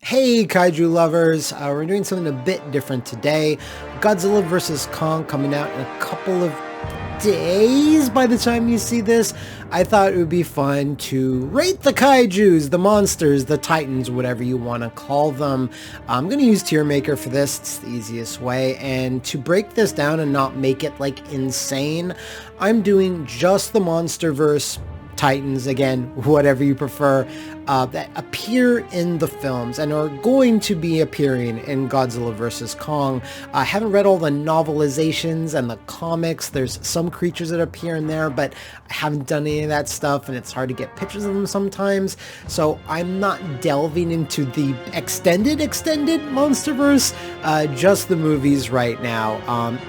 Hey kaiju lovers, we're doing something a bit different today. Godzilla vs. Kong coming out in a couple of days by the time you see this. I thought it would be fun to rate the kaijus, the monsters, the titans, whatever you want to call them. I'm going to use Tier Maker for this, it's the easiest way, and to break this down and not make it like insane, I'm doing just the MonsterVerse titans, again, whatever you prefer, that appear in the films and are going to be appearing in Godzilla vs. Kong. I haven't read all the novelizations and the comics. There's some creatures that appear in there, but I haven't done any of that stuff, and it's hard to get pictures of them sometimes, so I'm not delving into the extended MonsterVerse, just the movies right now.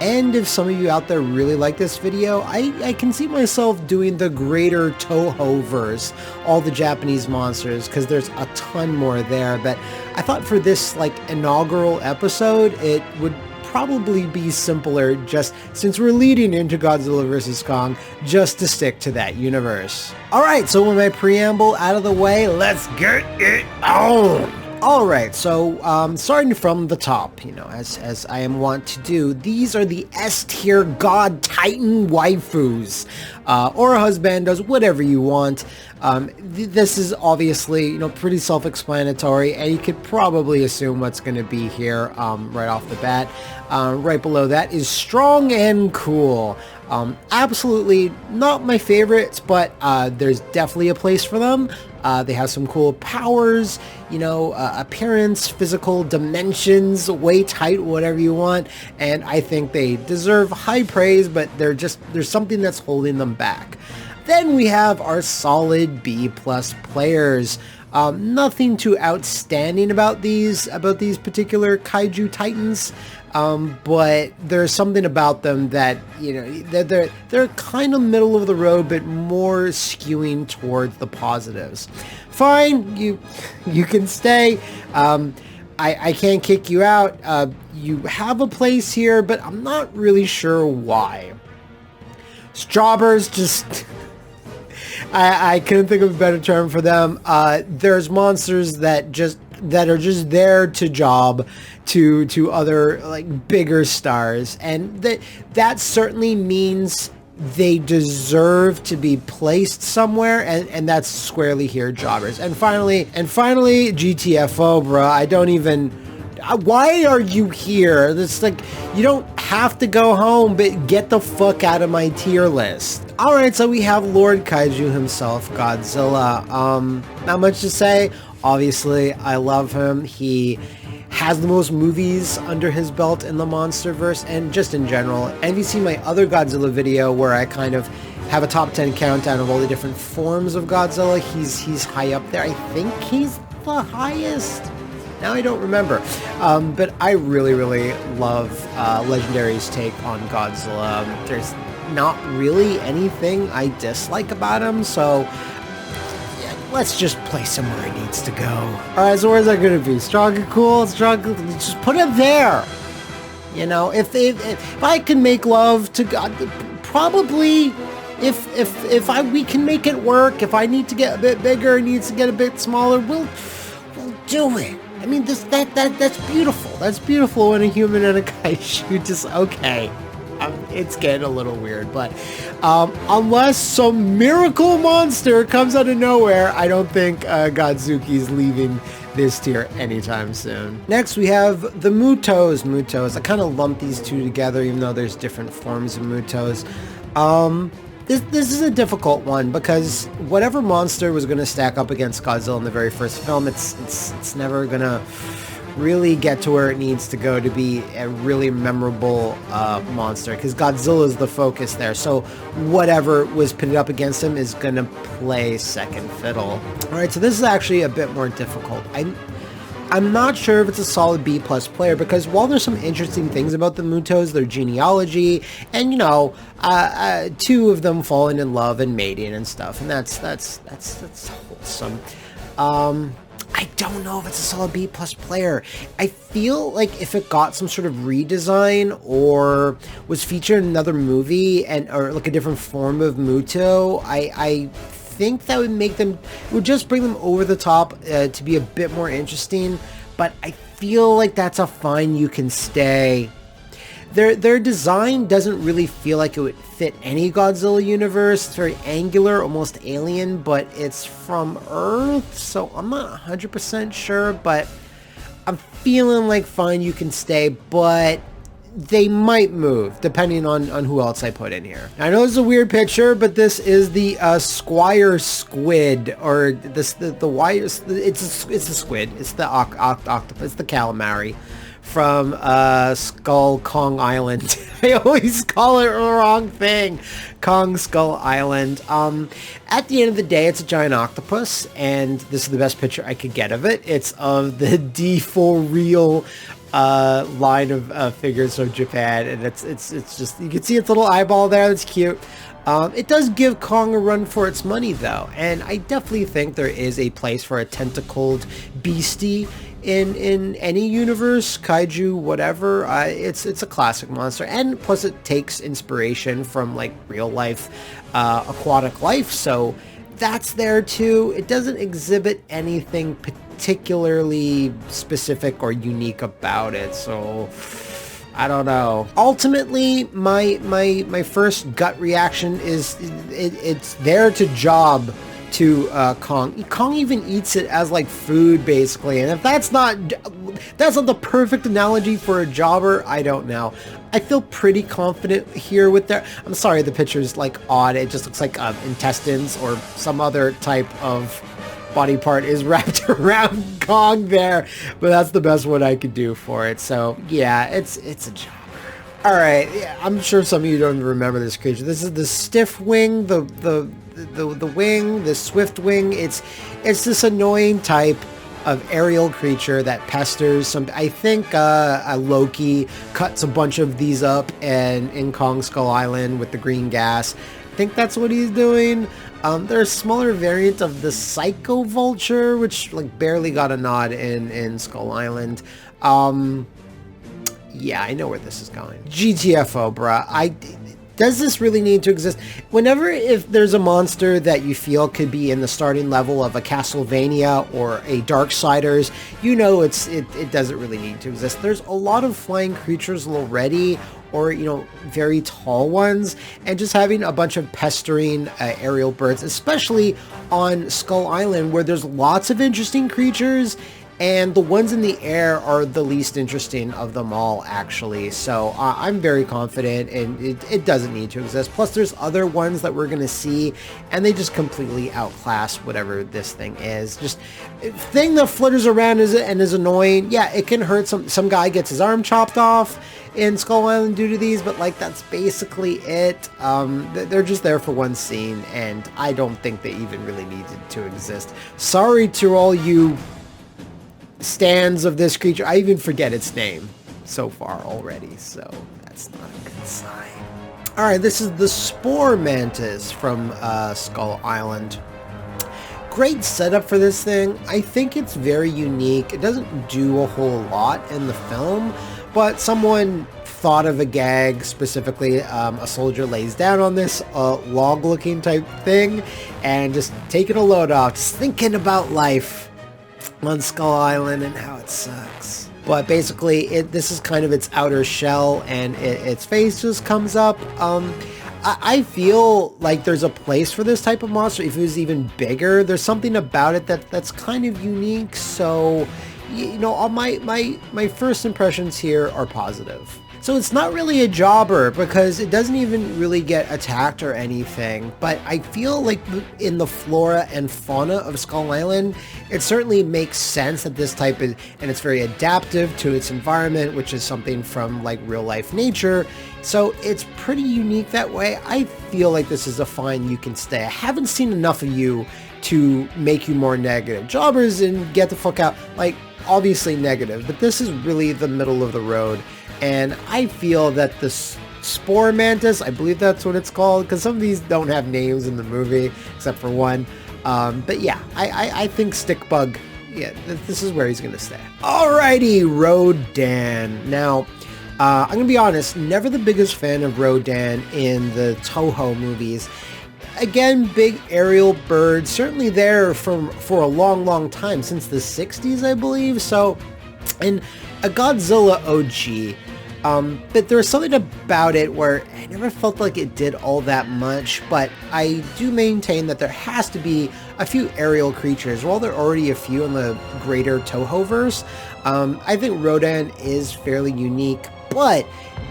And if some of you out there really like this video, I can see myself doing the greater Toho-verse, all the Japanese monsters, because there's a ton more there. But I thought for this like inaugural episode, it would probably be simpler, just since we're leading into Godzilla vs. Kong, just to stick to that universe. Alright, so with my preamble out of the way, let's get it on! Alright, so starting from the top, you know, as I am wont to do, these are the S-tier god titan waifus, or husbandos, whatever you want. This is obviously, you know, pretty self-explanatory, and you could probably assume what's going to be here right off the bat. Right below that is strong and cool. Absolutely not my favorites, but there's definitely a place for them. They have some cool powers, you know, appearance, physical dimensions, weight, height, whatever you want, and I think they deserve high praise, but there's something that's holding them back. Then we have our solid B+ players. Nothing too outstanding about these particular kaiju titans, but there's something about them that, you know, they're kind of middle of the road, but more skewing towards the positives. Fine, you can stay. I can't kick you out. You have a place here, but I'm not really sure why. Strawbers just... I couldn't think of a better term for them. There's monsters that are just there to job to other like bigger stars, and that certainly means they deserve to be placed somewhere, and that's squarely here, jobbers. And finally, GTFO, bruh. I don't even... Why are you here? It's like, you don't have to go home, but get the fuck out of my tier list. Alright, so we have Lord Kaiju himself, Godzilla. Not much to say. Obviously, I love him. He has the most movies under his belt in the MonsterVerse, and just in general. And if you see my other Godzilla video where I kind of have a top 10 countdown of all the different forms of Godzilla, he's high up there. I think he's the highest. Now I don't remember, but I really love Legendary's take on Godzilla. There's not really anything I dislike about him, so yeah, let's just place him where he needs to go. Alright, so where's that going to be? Strong and cool? Strong, just put him there! You know, if I can make love to God, probably... If we can make it work, if I need to get a bit bigger, needs to get a bit smaller, we'll do it. I mean, that's beautiful. That's beautiful when a human and a kaiju just, okay. It's getting a little weird, but unless some miracle monster comes out of nowhere, I don't think Godzuki's leaving this tier anytime soon. Next, we have the Mutos. I kind of lump these two together, even though there's different forms of Mutos. This is a difficult one, because whatever monster was going to stack up against Godzilla in the very first film, it's never going to really get to where it needs to go to be a really memorable monster, because Godzilla is the focus there, so whatever was pitted up against him is going to play second fiddle. Alright, so this is actually a bit more difficult. I'm not sure if it's a solid B+ player, because while there's some interesting things about the Mutos, their genealogy, and, you know, two of them falling in love and mating and stuff, and that's wholesome. I don't know if it's a solid B+ player. I feel like if it got some sort of redesign or was featured in another movie or like a different form of Muto, I think that would make them, would just bring them over the top to be a bit more interesting. but I feel like that's a fine you can stay. Their design doesn't really feel like it would fit any Godzilla universe. It's very angular, almost alien, but it's from Earth, so I'm not 100% sure, but I'm feeling like fine you can stay, but they might move depending on who else I put in here. I know it's a weird picture, but this is the Squire Squid, or the wires. It's a squid. It's the octopus. It's the calamari from Skull Kong Island. I always call it the wrong thing. Kong Skull Island. At the end of the day, it's a giant octopus, and this is the best picture I could get of it. It's of the D4 Real line of figures from Japan, and it's just, you can see its little eyeball there. That's cute. It does give Kong a run for its money though, and I definitely think there is a place for a tentacled beastie in any universe, kaiju, whatever. It's a classic monster, and plus it takes inspiration from like real life aquatic life, so that's there too. It doesn't exhibit anything particularly specific or unique about it, so I don't know. Ultimately, my first gut reaction is it's there to job to Kong. Kong even eats it as like food basically, and if that's not the perfect analogy for a jobber, I don't know. I feel pretty confident here with their, I'm sorry, the picture's like odd. It just looks like intestines or some other type of body part is wrapped around Kong there, but that's the best one I could do for it. So yeah, it's a jobber. All right, yeah, I'm sure some of you don't remember this creature. This is the stiff wing, the wing, the Swiftwing. It's this annoying type of aerial creature that pesters some. I think Loki cuts a bunch of these up and in Kong Skull Island with the green gas. I think that's what he's doing. There's a smaller variant of the Psycho Vulture, which like barely got a nod in Skull Island. Yeah, I know where this is going. GTFO, bruh. Does this really need to exist? Whenever if there's a monster that you feel could be in the starting level of a Castlevania or a Darksiders, you know it doesn't really need to exist. There's a lot of flying creatures already, or, you know, very tall ones, and just having a bunch of pestering aerial birds, especially on Skull Island, where there's lots of interesting creatures, and the ones in the air are the least interesting of them all, actually. So I'm very confident, and it doesn't need to exist. Plus, there's other ones that we're going to see, and they just completely outclass whatever this thing is. Just thing that flutters around and is annoying. Yeah, it can hurt. Some guy gets his arm chopped off in Skull Island due to these, but like that's basically it. They're just there for one scene, and I don't think they even really needed to exist. Sorry to all you stands of this creature. I even forget its name so far already, so that's not a good sign. Alright, this is the Sporemantis from Skull Island. Great setup for this thing. I think it's very unique. It doesn't do a whole lot in the film, but someone thought of a gag specifically. A soldier lays down on this log looking type thing and just taking a load off, just thinking about life on Skull Island and how it sucks. But basically, this is kind of its outer shell, and its face just comes up. I feel like there's a place for this type of monster. If it was even bigger, there's something about it that's kind of unique. So, you know, all my first impressions here are positive. So it's not really a jobber because it doesn't even really get attacked or anything, but I feel like in the flora and fauna of Skull Island, it certainly makes sense that this type is, and it's very adaptive to its environment, which is something from like real life nature. So it's pretty unique that way. I feel like this is a fine you can stay. I haven't seen enough of you to make you more negative. Jobbers and get the fuck out, like obviously negative, but this is really the middle of the road. And I feel that the Sporemantis, I believe that's what it's called, because some of these don't have names in the movie, except for one. But yeah, I think Stickbug, yeah, this is where he's going to stay. Alrighty, Rodan. Now, I'm going to be honest, never the biggest fan of Rodan in the Toho movies. Again, big aerial bird, certainly there for a long time, since the 60s, I believe. So And a Godzilla OG, but there was something about it where I never felt like it did all that much, but I do maintain that there has to be a few aerial creatures. While there are already a few in the greater Toho-verse, I think Rodan is fairly unique, but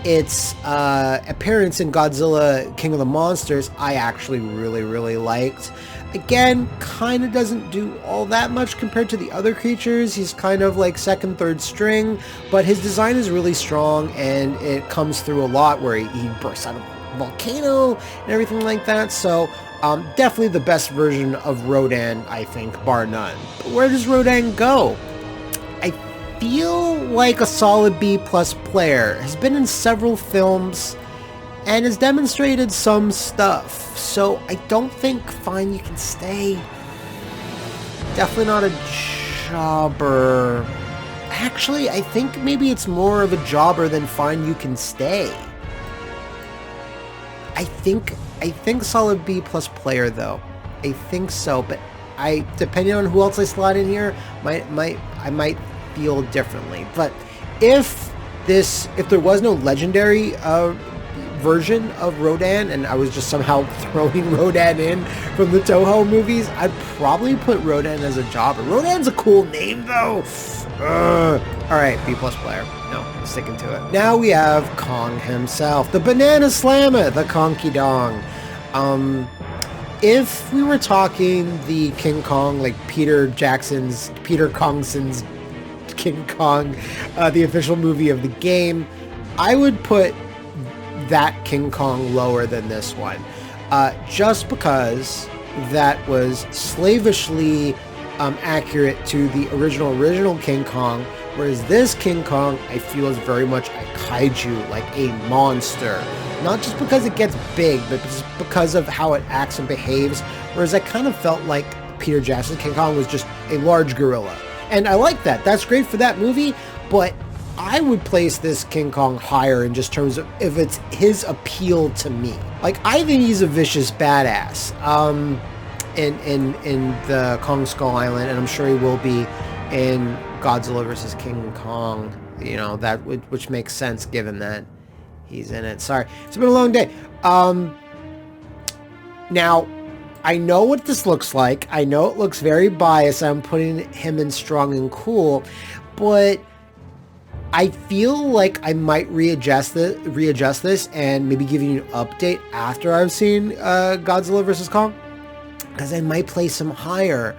its appearance in Godzilla King of the Monsters I actually really liked. Again, kind of doesn't do all that much compared to the other creatures. He's kind of like second, third string, but his design is really strong, and it comes through a lot where he bursts out of a volcano and everything like that. So definitely the best version of Rodan, I think, bar none. But where does Rodan go? I feel like a solid B+ player. Has been in several films and has demonstrated some stuff, so I don't think fine you can stay. Definitely not a jobber. Actually, I think maybe it's more of a jobber than fine you can stay. I think solid B+ player though. I think so, but depending on who else I slot in here, I might feel differently. But if there was no legendary version of Rodan, and I was just somehow throwing Rodan in from the Toho movies, I'd probably put Rodan as a jobber. Rodan's a cool name though. Alright, B+ player. No, I'm sticking to it. Now we have Kong himself, the Banana Slammer, the Conky Dong. If we were talking the King Kong, like Peter Kongson's King Kong, the official movie of the game, I would put that King Kong lower than this one, just because that was slavishly accurate to the original King Kong, whereas this King Kong I feel is very much a kaiju, like a monster, not just because it gets big, but just because of how it acts and behaves, whereas I kind of felt like Peter Jackson's King Kong was just a large gorilla, and I like that. That's great for that movie, but I would place this King Kong higher in just terms of if it's his appeal to me. Like, I think he's a vicious badass in the Kong Skull Island, and I'm sure he will be in Godzilla vs. King Kong. You know, that which makes sense given that he's in it. Sorry, it's been a long day. Now, I know what this looks like. I know it looks very biased. I'm putting him in strong and cool, but I feel like I might readjust this and maybe give you an update after I've seen Godzilla vs. Kong, because I might place him higher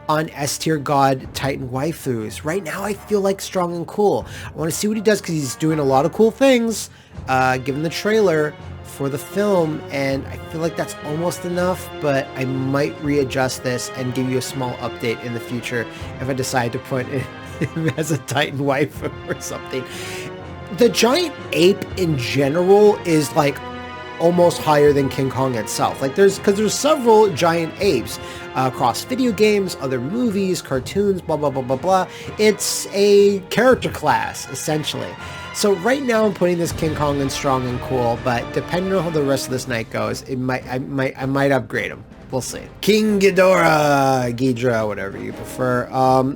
on S-tier God Titan waifus. Right now I feel like strong and cool. I want to see what he does because he's doing a lot of cool things given the trailer for the film, and I feel like that's almost enough, but I might readjust this and give you a small update in the future if I decide to put it as a Titan waifu or something. The giant ape in general is like almost higher than King Kong itself. Like there's several giant apes across video games, other movies, cartoons, blah blah blah blah blah. It's a character class essentially. So right now I'm putting this King Kong in strong and cool, but depending on how the rest of this night goes, I might upgrade him. We'll see. King Ghidorah, whatever you prefer.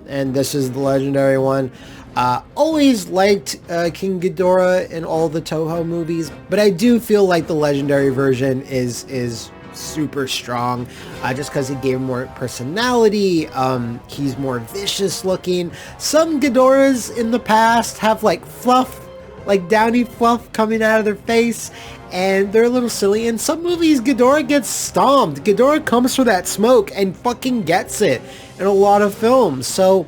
And this is the legendary one. Always liked King Ghidorah in all the Toho movies, but I do feel like the legendary version is super strong, just because he gave him more personality. He's more vicious looking. Some Ghidorahs in the past have like fluff, like downy fluff coming out of their face, and they're a little silly. In some movies, Ghidorah gets stomped. Ghidorah comes for that smoke and fucking gets it in a lot of films. So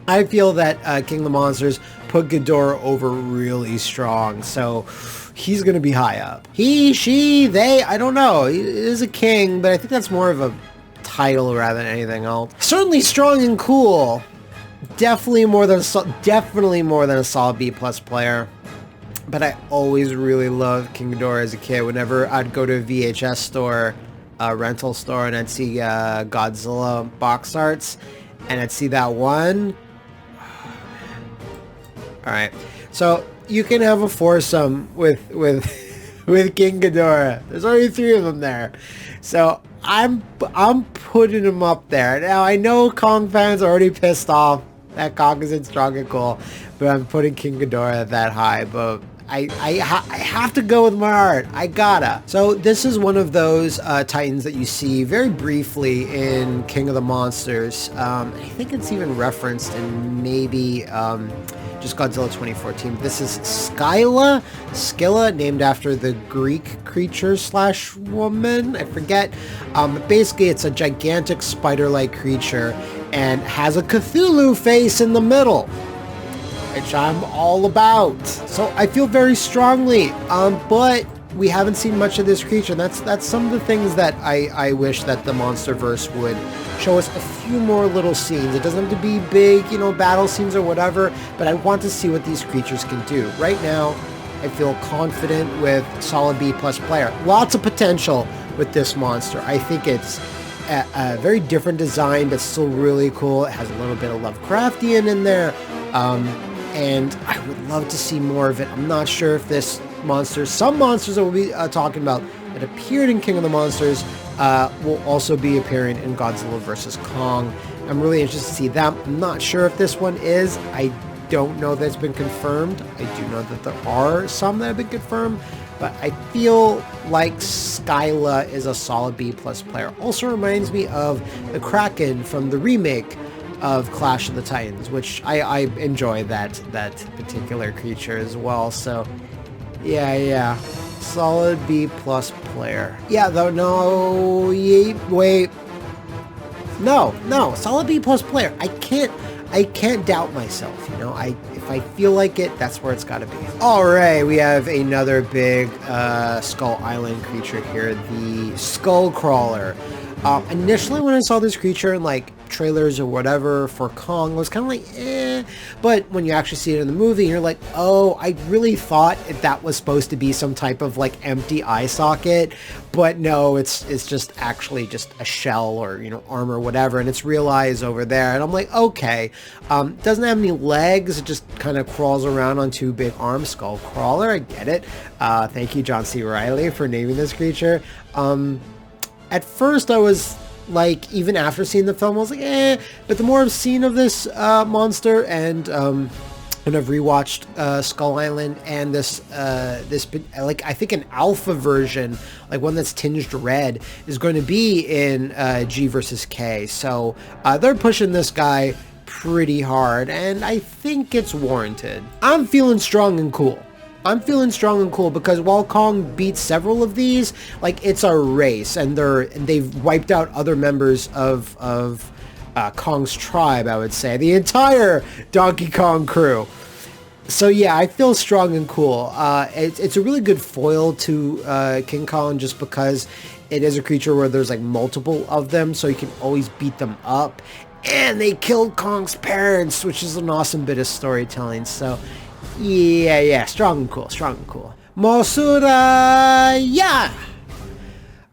I feel that King of the Monsters put Ghidorah over really strong. So he's going to be high up. He, she, they, I don't know. He is a king, but I think that's more of a title rather than anything else. Certainly strong and cool. Definitely more than a solid B+ player. But I always really loved King Ghidorah as a kid. Whenever I'd go to a VHS store, a rental store, and I'd see Godzilla box arts, and I'd see that one. Oh, alright, so you can have a foursome with King Ghidorah. There's only 3 of them there. So I'm putting him up there. Now I know Kong fans are already pissed off. that Kong isn't strong and cool, but I'm putting King Ghidorah that high, but I have to go with my heart. I gotta. So this is one of those titans that you see very briefly in King of the Monsters. I think it's even referenced in maybe just Godzilla 2014. This is Skyla, named after the Greek creature slash woman. I forget. Basically, it's a gigantic spider-like creature and has a Cthulhu face in the middle, which I'm all about. So I feel very strongly, but we haven't seen much of this creature. That's some of the things that I wish that the MonsterVerse would show us a few more little scenes. It doesn't have to be big, you know, battle scenes or whatever, but I want to see what these creatures can do. Right now, I feel confident with solid B+ player. Lots of potential with this monster. I think it's a very different design, but still really cool. It has a little bit of Lovecraftian in there. And I would love to see more of it. I'm not sure if this monster, some monsters that we'll be talking about that appeared in King of the Monsters will also be appearing in Godzilla vs. Kong. I'm really interested to see them. I'm not sure if this one is. I don't know that it's been confirmed. I do know that there are some that have been confirmed, but I feel like Skyla is a solid B+ player. Also reminds me of the Kraken from the remake of Clash of the Titans, which I enjoy that particular creature as well. So yeah, solid B+ player. Yeah, though, no, wait, no, solid B+ player. I can't doubt myself, you know. If I feel like it, that's where it's got to be. All right, we have another big Skull Island creature here, the Skull Crawler. Initially, when I saw this creature in like trailers or whatever for Kong, I was kind of like, eh. But when you actually see it in the movie, you're like, oh, I really thought that was supposed to be some type of like empty eye socket, but no, it's just actually just a shell or, you know, armor or whatever, and it's real eyes over there. And I'm like, okay, doesn't have any legs, it just kind of crawls around on two big arms. Skull Crawler, I get it. Thank you, John C. Reilly, for naming this creature. At first I was like, even after seeing the film, I was like, eh, but the more I've seen of this monster, and I've rewatched Skull Island, and this like, I think an alpha version, like one that's tinged red, is going to be in G versus K. So they're pushing this guy pretty hard, and I think it's warranted. I'm feeling strong and cool. Because while Kong beats several of these, like, it's a race, and they've wiped out other members of Kong's tribe, I would say. The entire Donkey Kong crew. So yeah, I feel strong and cool. It's a really good foil to King Kong, just because it is a creature where there's like multiple of them, so you can always beat them up. And they killed Kong's parents, which is an awesome bit of storytelling. So yeah, strong and cool. Mothra, yeah!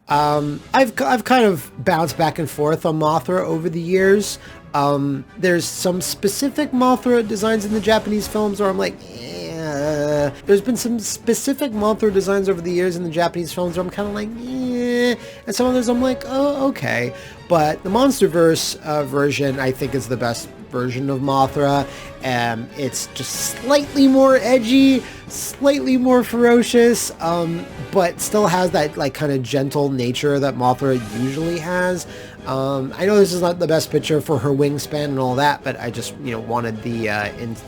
I've kind of bounced back and forth on Mothra over the years. There's some specific Mothra designs in the Japanese films where I'm like, eh. There's been some specific Mothra designs over the years in the Japanese films where I'm kind of like, eh. And some others I'm like, oh, okay. But the MonsterVerse version, I think, is the best version of Mothra. It's just slightly more edgy, slightly more ferocious, but still has that like kind of gentle nature that Mothra usually has. I know this is not the best picture for her wingspan and all that, but I just, you know, wanted the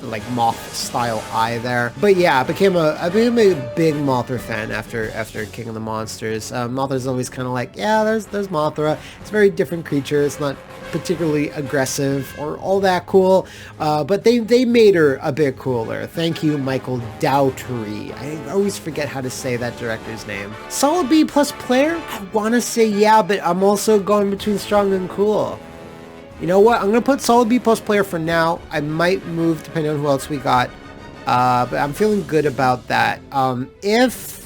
like moth style eye there. But yeah, I became a big Mothra fan after King of the Monsters. Mothra's always kind of like, yeah, there's Mothra. It's a very different creature. It's not particularly aggressive or all that cool, but they made her a bit cooler. Thank you, Michael Dougherty. I always forget how to say that director's name. Solid B+ player? I want to say yeah, but I'm also going between strong and cool. You know what? I'm going to put solid B+ player for now. I might move depending on who else we got, but I'm feeling good about that. If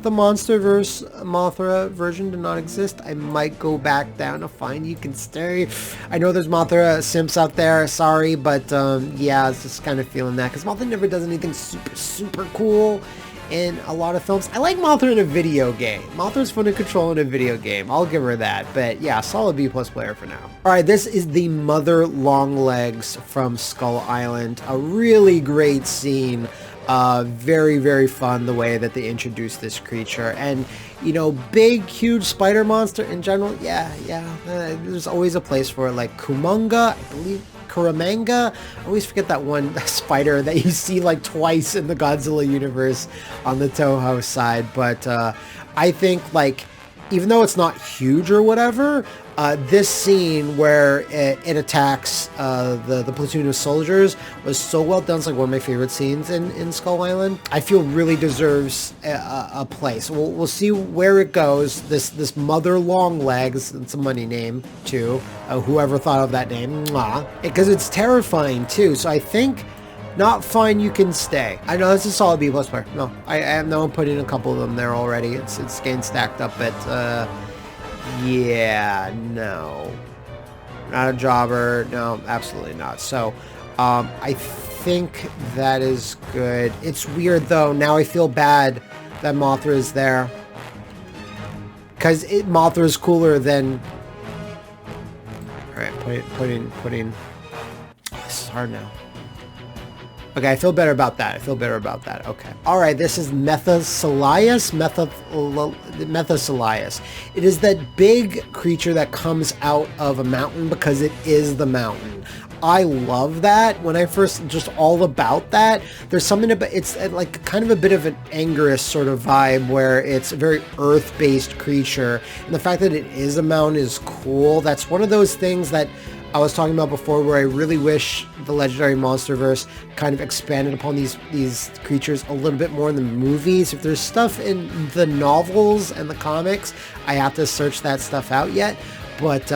the MonsterVerse Mothra version did not exist, I might go back down to Find You Can Stay. I know there's Mothra simps out there, sorry, but yeah, I was just kind of feeling that, because Mothra never does anything super cool, in a lot of films. I like Mothra in a video game. Mothra's fun to control in a video game. I'll give her that. But yeah, solid B+ player for now. All right, this is the Mother Longlegs from Skull Island. A really great scene. Very, very fun the way that they introduced this creature. And, you know, big, huge spider monster in general. Yeah. There's always a place for it. Like Kumonga, I believe. Kuramanga. I always forget that one spider that you see like twice in the Godzilla universe on the Toho side. But I think, like, even though it's not huge or whatever, this scene where it attacks the platoon of soldiers was so well done. It's like one of my favorite scenes in Skull Island. I feel really deserves a place. We'll see where it goes. This Mother Longlegs, it's a money name too. Whoever thought of that name, because it's terrifying too. So I think not fine, you can stay. I know this is a solid B+ player. No, I have no one putting a couple of them there already. It's getting stacked up, but yeah, no. Not a jobber. No, absolutely not. So, I think that is good. It's weird, though. Now I feel bad that Mothra is there. Because Mothra is cooler than... Alright, putting... Oh, this is hard now. Okay, I feel better about that. Okay. Alright, this is Methylelias. Methylelias. It is that big creature that comes out of a mountain because it is the mountain. I love that. When I first, just all about that. There's something about, it's like kind of a bit of an Angerous sort of vibe where it's a very earth-based creature. And the fact that it is a mountain is cool. That's one of those things that I was talking about before, where I really wish the legendary MonsterVerse kind of expanded upon these creatures a little bit more in the movies. If there's stuff in the novels and the comics, I have to search that stuff out yet. But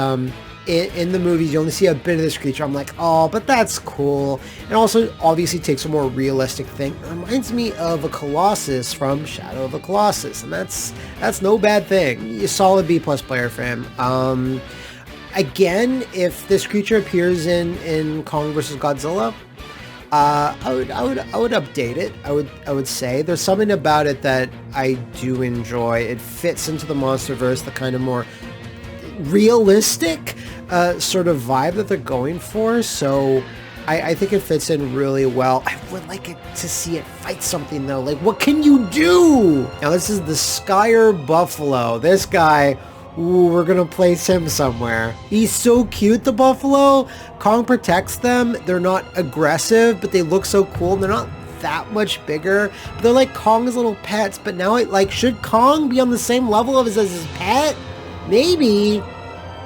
in the movies, you only see a bit of this creature. I'm like, oh, but that's cool. And also, obviously, takes a more realistic thing. It reminds me of a Colossus from Shadow of the Colossus, and that's no bad thing. A solid B+ player for him. Again, if this creature appears in Kong vs. Godzilla, I would update it. I would say there's something about it that I do enjoy. It fits into the MonsterVerse, the kind of more realistic sort of vibe that they're going for. So I think it fits in really well. I would like it to see it fight something though. Like, what can you do? Now this is the Skyer Buffalo. This guy. Ooh, we're gonna place him somewhere. He's so cute, the buffalo. Kong protects them. They're not aggressive, but they look so cool. They're not that much bigger. But they're like Kong's little pets. But now, should Kong be on the same level as his pet? Maybe.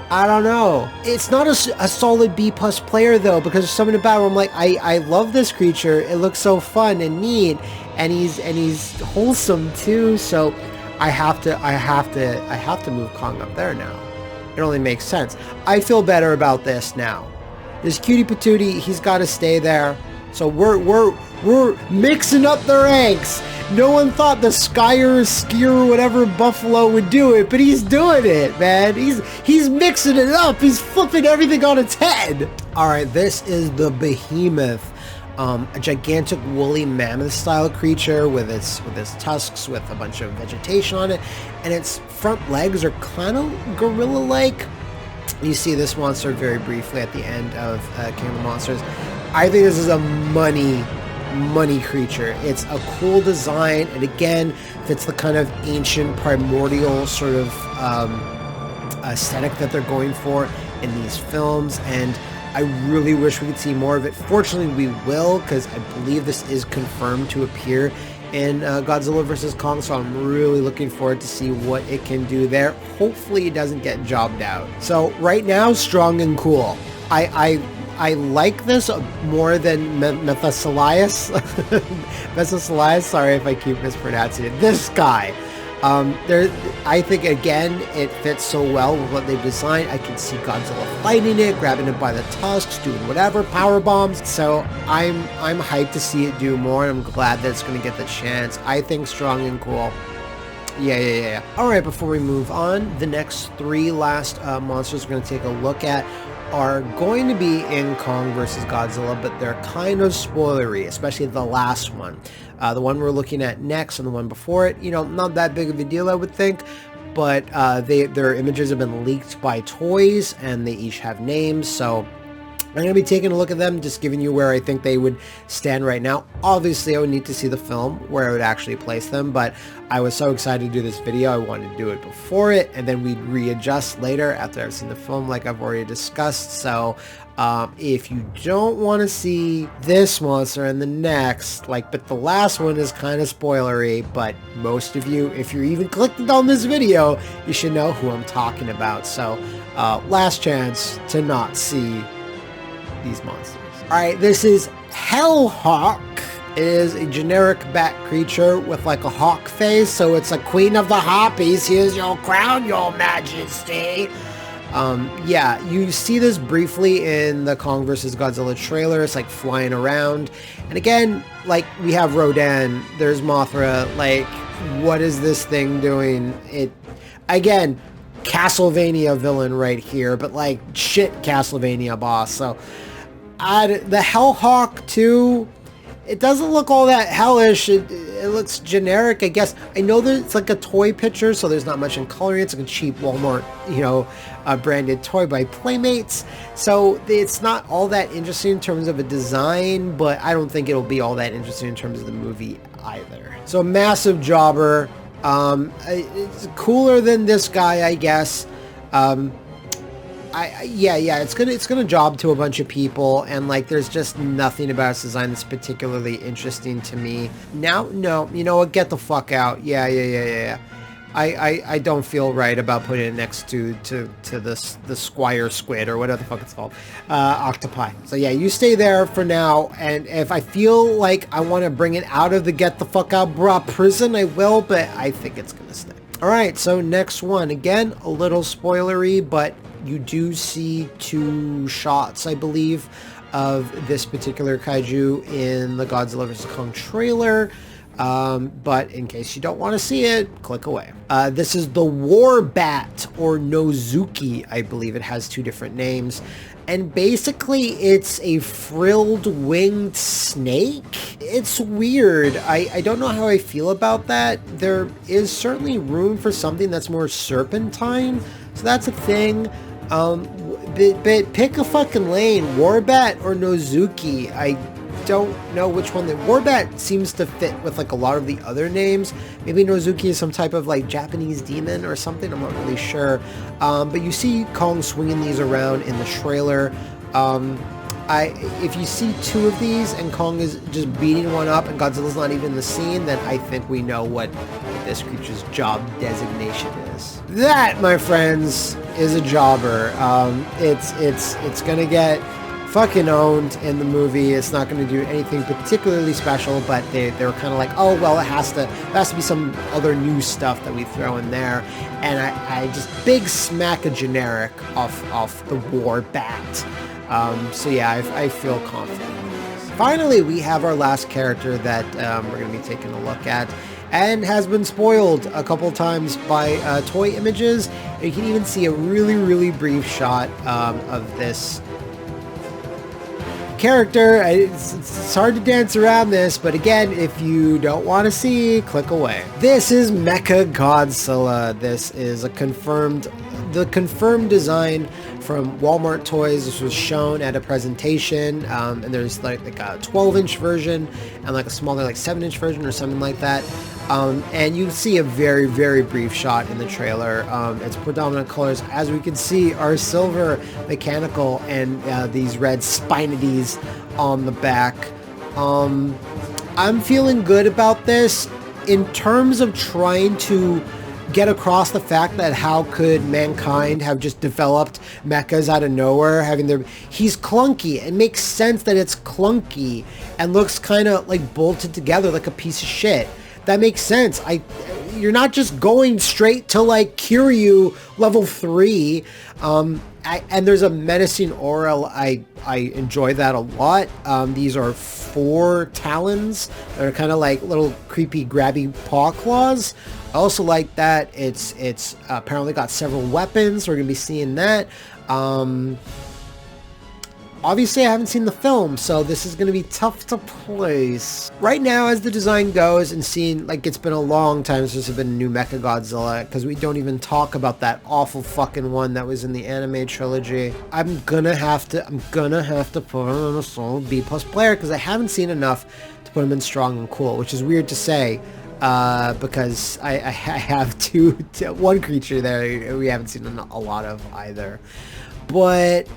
I don't know. It's not a solid B+ player though, because there's something about him. I'm like, I love this creature. It looks so fun and neat, and he's wholesome too. So I have to move Kong up there now. It only makes sense. I feel better about this now. This cutie patootie, he's got to stay there. So we're mixing up the ranks. No one thought the Skyer, Skier, whatever buffalo would do it, but he's doing it, man. He's mixing it up. He's flipping everything on its head. All right, this is the Behemoth. A gigantic woolly mammoth style creature with its tusks with a bunch of vegetation on it, and its front legs are kind of gorilla-like. You see this monster very briefly at the end of King of the Monsters. I think this is a money creature. It's a cool design, and again fits the kind of ancient primordial sort of aesthetic that they're going for in these films, and I really wish we could see more of it. Fortunately, we will, because I believe this is confirmed to appear in Godzilla vs. Kong, so I'm really looking forward to see what it can do there. Hopefully it doesn't get jobbed out. So right now, strong and cool. I like this more than Methylelias. Methylelias, sorry if I keep mispronouncing it. This guy. I think, again, it fits so well with what they've designed. I can see Godzilla fighting it, grabbing it by the tusks, doing whatever, power bombs. So I'm hyped to see it do more, and I'm glad that it's going to get the chance. I think strong and cool. Yeah. All right, before we move on, the next three last monsters we're going to take a look at are going to be in Kong versus Godzilla, but they're kind of spoilery, especially the last one. The one we're looking at next and the one before it, not that big of a deal, I would think, but their images have been leaked by Toys, and they each have names, so I'm going to be taking a look at them, just giving you where I think they would stand right now. Obviously, I would need to see the film where I would actually place them, but I was so excited to do this video, I wanted to do it before it, and then we'd readjust later after I've seen the film like I've already discussed. So if you don't want to see this monster and the next, but the last one is kind of spoilery, but most of you, if you're even clicked on this video, you should know who I'm talking about. So last chance to not see these monsters. Alright, this is Hellhawk. It is a generic bat creature with a hawk face, so it's a queen of the harpies. Here's your crown, your majesty. Yeah, you see this briefly in the Kong vs. Godzilla trailer. It's flying around. And again, we have Rodan, there's Mothra. What is this thing doing? Again, Castlevania villain right here, but shit Castlevania boss. So the Hellhawk too, it doesn't look all that hellish. It looks generic, I guess. I know that it's a toy picture, so there's not much in coloring. It's a cheap Walmart, branded toy by Playmates. So it's not all that interesting in terms of a design, but I don't think it'll be all that interesting in terms of the movie either. So a massive jobber. It's cooler than this guy, I guess. Yeah, it's gonna job to a bunch of people, and there's just nothing about its design that's particularly interesting to me. Now, no, you know what? Get the fuck out. Yeah. I don't feel right about putting it next to the Squire Squid or whatever the fuck it's called, octopi. So yeah, you stay there for now, and if I feel like I want to bring it out of the get the fuck out brah prison, I will, but I think it's gonna stay. All right, so next one, again, a little spoilery, but you do see two shots, I believe, of this particular kaiju in the Godzilla vs. Kong trailer. But in case you don't want to see it, click away. This is the Warbat, or Nozuki, I believe it has two different names. And basically it's a frilled winged snake. It's weird. I don't know how I feel about that. There is certainly room for something that's more serpentine, so that's a thing. But pick a fucking lane, Warbat or Nozuki. I don't know which one. The Warbat seems to fit with a lot of the other names. Maybe Nozuki is some type of Japanese demon or something, I'm not really sure. But you see Kong swinging these around in the trailer. If you see two of these and Kong is just beating one up and Godzilla's not even in the scene, then I think we know what this creature's job designation is. That, my friends, is a jobber. It's gonna get fucking owned in the movie. It's not going to do anything particularly special, but they were kind of oh well, there has to be some other new stuff that we throw in there, and I just big smack a generic off the Warbat. So yeah, I feel confident. Finally, we have our last character that we're going to be taking a look at, and has been spoiled a couple times by toy images. And you can even see a really brief shot of this character. It's hard to dance around this, but again, if you don't want to see, click away. This is Mechagodzilla. This is the confirmed design from Walmart Toys. This was shown at a presentation, and there's a 12-inch version and a smaller 7-inch version or something like that. And you see a very brief shot in the trailer. Its predominant colors, as we can see, are silver, mechanical, and these red spinities on the back. I'm feeling good about this in terms of trying to get across the fact that how could mankind have just developed mechas out of nowhere, he's clunky. It makes sense that it's clunky and looks kind of bolted together like a piece of shit. That makes sense. You're not just going straight to Kiryu level 3. and there's a menacing aura. I enjoy that a lot. These are 4 talons that are kind of like little creepy grabby paw claws. I also like that it's apparently got several weapons. We're gonna be seeing that. Obviously, I haven't seen the film, so this is going to be tough to place. Right now, as the design goes, and seeing, like, it's been a long time since there's been a new Mechagodzilla, because we don't even talk about that awful fucking one that was in the anime trilogy. I'm gonna have to put him on a solid B+ player, because I haven't seen enough to put him in strong and cool, which is weird to say, because I have one creature there we haven't seen a lot of either. But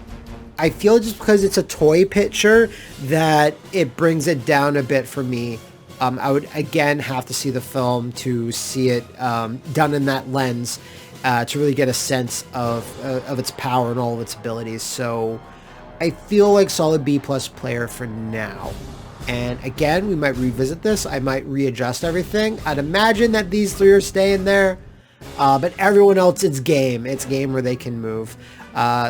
I feel just because it's a toy picture that it brings it down a bit for me. I would again have to see the film to see it done in that lens to really get a sense of its power and all of its abilities. So I feel like solid B+ player for now. And again, we might revisit this. I might readjust everything. I'd imagine that these 3 are staying there. But everyone else, it's game. It's game where they can move.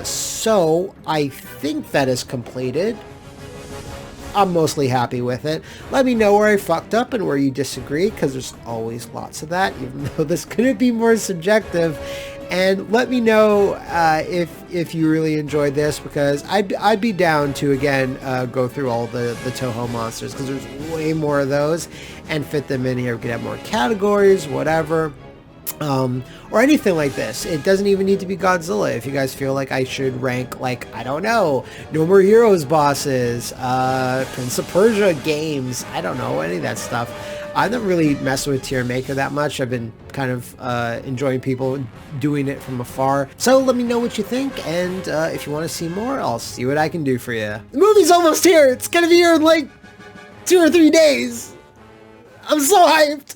So I think that is completed. I'm mostly happy with it. Let me know where I fucked up and where you disagree, because there's always lots of that, even though this couldn't be more subjective. And let me know if you really enjoyed this, because I'd be down to again go through all the Toho monsters, because there's way more of those, and fit them in here. We could have more categories, whatever. Or anything like this. It doesn't even need to be Godzilla. If you guys feel like I should rank, like, I don't know, No More Heroes bosses, Prince of Persia games, I don't know, any of that stuff. I don't really mess with Tier Maker that much. I've been kind of enjoying people doing it from afar. So let me know what you think, and if you want to see more, I'll see what I can do for you. The movie's almost here. It's gonna be here in like 2 or 3 days. I'm so hyped.